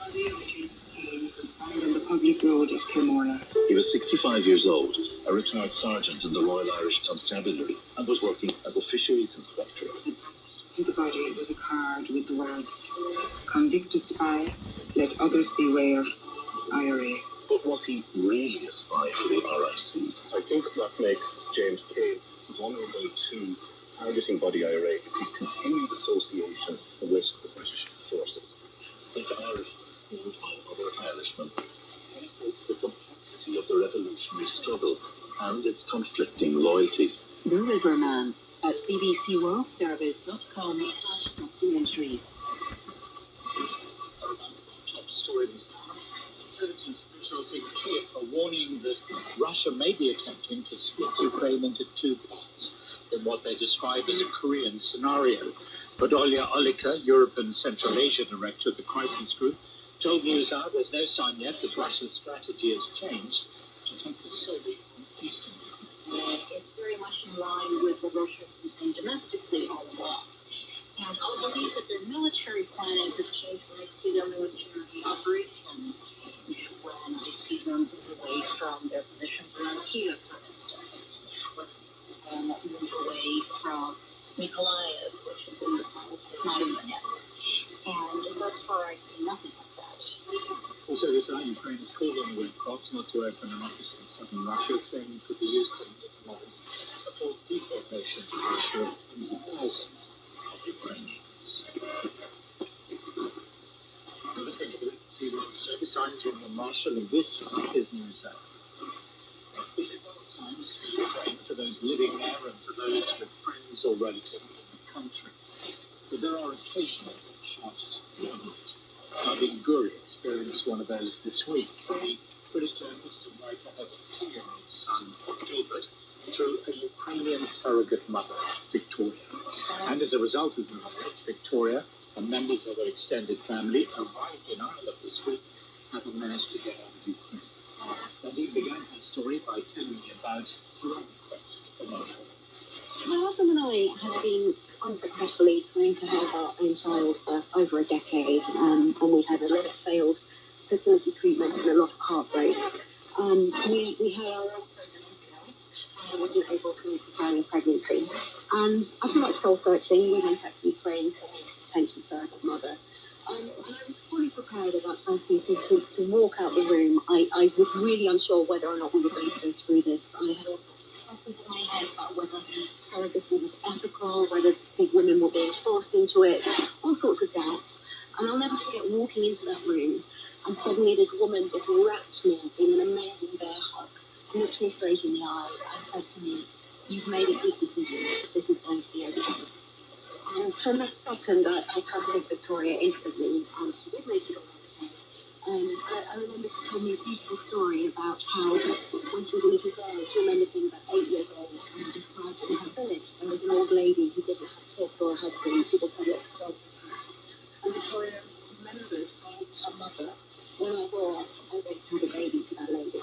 On the public road of Cremorna. He was 65 years old, a retired sergeant in the Royal Irish Constabulary, and was working as a fisheries inspector. To the body was a card with the words, "Convicted spy, let others beware, IRA." But was he really a spy for the RIC? I think that makes James Cave vulnerable to targeting by the IRA is his continued association with the British forces. Like the Irish, moved by other Irishmen, it's the complexity of the revolutionary struggle and its conflicting loyalties. The Riverman at bbcworldservice.com/documentaries. Top story this time. Intelligence officials in Kiev are warning that Russia may be attempting to split Ukraine into two parts in what they describe as a Korean scenario. But Olya Olika, Europe and Central Asia Director of the Crisis Group, told NewsHour there's no sign yet that Russia's strategy has changed to focus solely on Eastern Ukraine. It's very much in line with what Russia is saying domestically all along. And I believe that their military planning has changed when I see their military operations, when I see them move away from their positions around Kiev, for instance, when move away from Mykolaiv, which is in the south, it's not in the net. And thus far, I see nothing like that. Also, this Ukraine has called on the Red Cross not to open an office in southern Russia, saying it could be used to legitimize a full deportation to Russia of tens of thousands of Ukrainians. Listening to the BBC World Service, I'm General Marshall, and this is NewsHour. These are dark times for Ukraine, for those living there and for those with friends or relatives in the country. But there are occasional shocks overnight. Ben Guri experienced one of those this week. The British journalist and writer had a 2-year-old son, Gilbert, through a Ukrainian surrogate mother, Victoria. And as a result of the riots, Victoria and members of her extended family arrived in Ireland this week, having managed to get out of Ukraine. Nadine began her story by telling me about her own quest for motherhood. My husband and I have been unsuccessfully trying to have our own child for over a decade, and we had a lot of failed fertility treatment and a lot of heartbreak. We had our own process and wasn't able to carry a pregnancy. And after much soul searching, we went back to Ukraine to meet a potential surrogate mother. And I was fully prepared at that first meeting to walk out the room. I was really unsure whether or not we were going to go through this. I had all questions in my head about whether surrogacy was ethical, whether big women were being forced into it, all sorts of doubts. And I'll never forget walking into that room, and suddenly this woman just wrapped me in an amazing bear hug, looked me straight in the eye, and said to me, "You've made a good decision. This is going to be okay." And from that second, I trusted Victoria instantly, and she did make it all okay. I remember she told me a beautiful story about how when she was a little girl, she remembered being about 8 years old, and described in her village there was an old lady who didn't have kids or a husband, she just had lots of dogs. And Victoria remembers saying to her mother, "When I grow up, I went to have a baby to that lady." It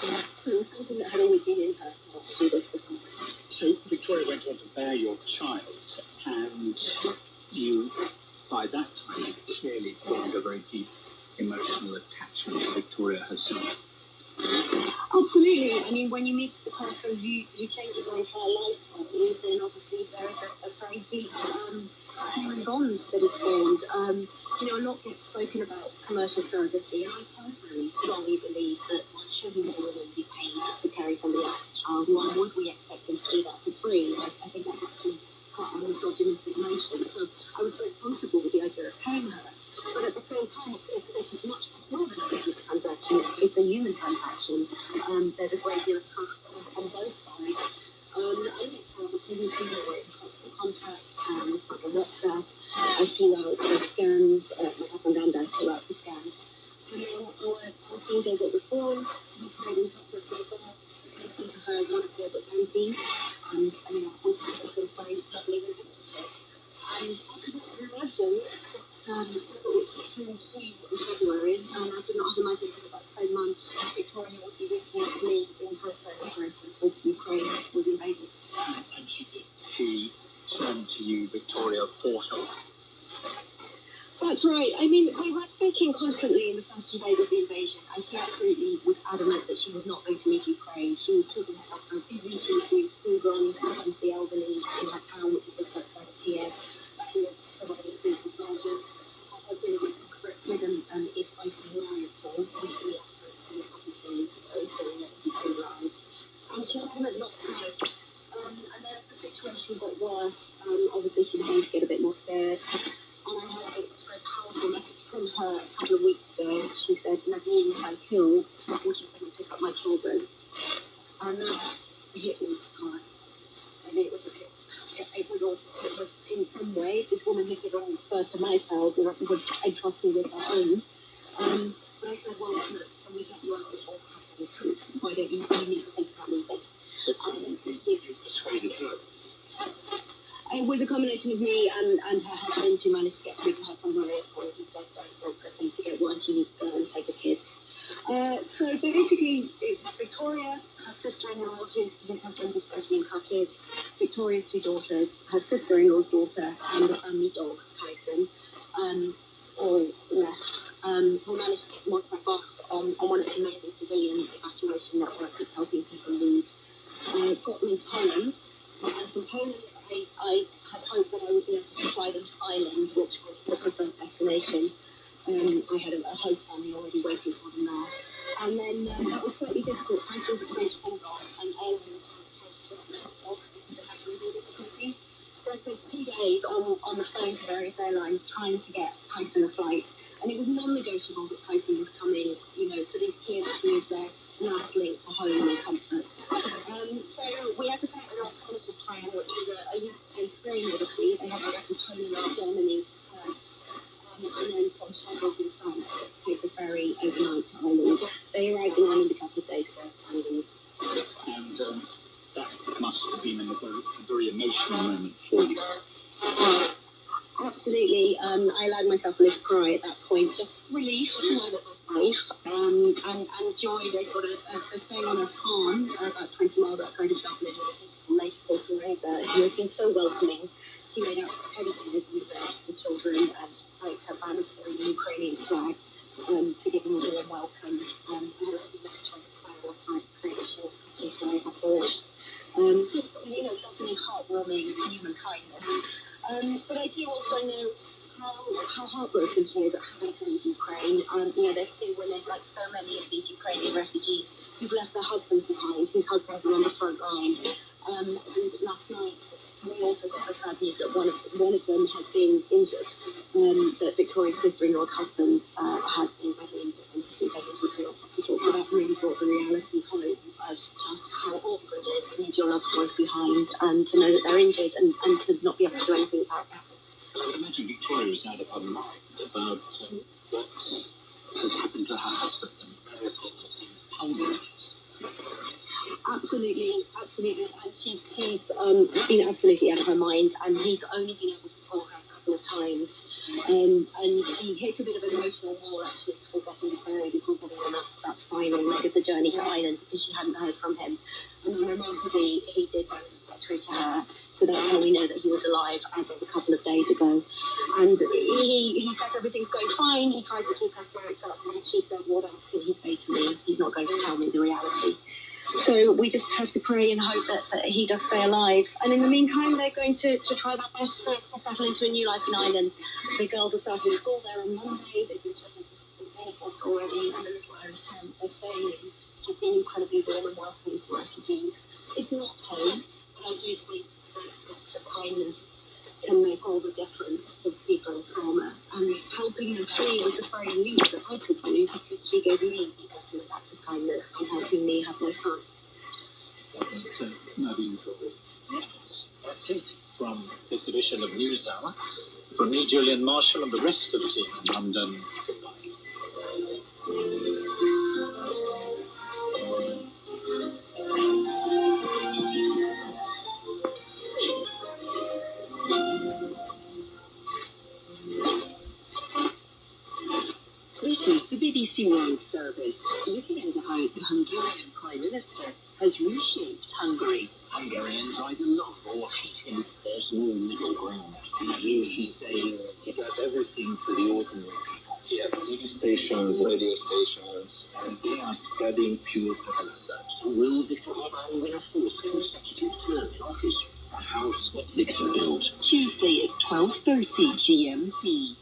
was something that had always been in her to do this for someone. So Victoria went on to bear your child, and you, by that time, clearly formed a very deep emotional attachment to Victoria herself. Absolutely. I mean, when you meet the person who changes your entire lifetime, then obviously there is a very deep human bond that is formed. A lot gets spoken about commercial surrogacy, and I personally strongly believe that one shouldn't really be paid to carry somebody else's child. Why would we expect them to do that for free? I think that's actually quite a misogynistic notion. So I was very comfortable with the idea of paying her. But at the same time, it's much more than a business transaction. It's a human transaction. There's a great deal of trust on both sides. I make sure that we're in constant contact, like a WhatsApp. I fill out the scans, my husband and I fill out the scans. And then our team does it reform, we stayed in touch with my boss, I came to her as one of the other team, and we had some very lovely relationship. And I couldn't imagine that it came to in February, and I did not have imagined that about 10 months Victoria would be reaching out to me in her celebration with Ukraine was invaded. And she did. She turned to you, Victoria, for help. That's right. I mean, we were speaking constantly in the first few days of the invasion, and she absolutely was adamant that she was not going to leave Ukraine. She was talking herself from busy. She was doing food runs to the elderly in her town, which is just outside of Kiev. She was providing food to soldiers. Her husband is criticism is fighting warrior form. We see that in a couple of days ago, saying that he's been alive. And she was adamant not to go. And then as the situation got worse, obviously she began to get a bit more scared. And I had a very powerful message from her a couple of weeks ago. She said, Nadine, if I'm killed, would you come and pick up my children? And that hit me hard. And it was awful. It was, in some ways, this woman had given birth to my child and was entrusted with her own. But I said, well, look, can we get you out of this whole happens? Why don't you need to think about leaving? You persuaded her. It was a combination of me and her husband who managed to get through to her from her airport. He said, don't things to get worse, you need to go and take the kids. So basically, Victoria, her sister-in-law, whose husband is supposed to be incarcerated, Victoria's two daughters, her sister-in-law's daughter, and the family dog, Tyson, all left. We managed to get more back off on one of the amazing civilian evacuation networks that's helping people leave. Got them into Poland, and from Poland, I had hoped that I would be able to fly them to Ireland, which was the preferred destination. I had a host family already waiting for them there. And then that was slightly difficult. I thought it was hold on, and airlines had really difficulty. So I spent 2 days on the phone to various airlines trying to get Tyson a flight. And it was non-negotiable that Tyson was coming, for these kids who was their last link to home and comfort. So we had to come up with an alternative plan, which was a UK train odyssey. They had direct from Poland to Germany, and then from Sheffield in France, take the ferry overnight to Ireland. They arrived in Ireland a couple of days ago. And that must have been a very emotional moment for you. Absolutely. I allowed myself a little cry at that point. Just relief to know that they're safe. And joy. They've got a staying on a farm about 20 miles outside of Dublin. Lady called Teresa, who has been so welcoming. She made out teddy bears with the children and like her banners carrying the Ukrainian flag to give them a warm welcome. I had a little message on the phone last night saying that she was completely abolished. Just, definitely heartwarming human kindness. But I do also know how heartbroken she is at having to leave Ukraine. There's two women, like so many of these Ukrainian refugees, who've left their husbands behind, whose husbands are on the front line. And last night, we also got the sad news that one of them had been injured. That Victoria's sister-in-law's husband had been badly injured and has been taken to a real hospital. So that really brought the reality home of just how awful it is to leave your loved ones behind and to know that they're injured and to not be able to do anything about that. I would imagine Victoria is out of her mind about what has happened to her husband and therefore how Absolutely. And she's been absolutely out of her mind, and he's only been able to call her a couple of times. And she hit a bit of an emotional wall actually before getting the ferry, before getting on that final leg of the journey to Ireland, because she hadn't heard from him. And then remarkably, he did manage to get through to her, so that's how we know that he was alive as of a couple of days ago. And he says everything's going fine. He tries to keep her spirits up, and she said, what else can he say to me? He's not going to tell me the reality. So we just have to pray and hope that he does stay alive. And in the meantime, they're going to try their best to settle into a new life in Ireland. The girls are starting school there on Monday. They've been checking some benefits already, and the little Irish town they're staying in has been incredibly warm and welcoming for refugees. It's not home, but I do think that the kindness can make all the difference to people in trauma. And helping them free was the very least that I could do, because she gave me the ultimate act of kindness in helping me have my son. That was Nadine Cole. That's it from this edition of NewsHour. From me, Julian Marshall, and the rest of the team in London, goodbye. This is the BBC World Service, looking into how the Hungarian Prime Minister has reshaped Hungary. Hungarians either love or hate him. There's no middle ground. He's saying he does everything for the ordinary people. Yeah, TV stations, radio stations, and they are studying pure propaganda. Will Viktor Orban win a fourth consecutive term in office? A house that Viktor built. Tuesday at 12:30 GMT.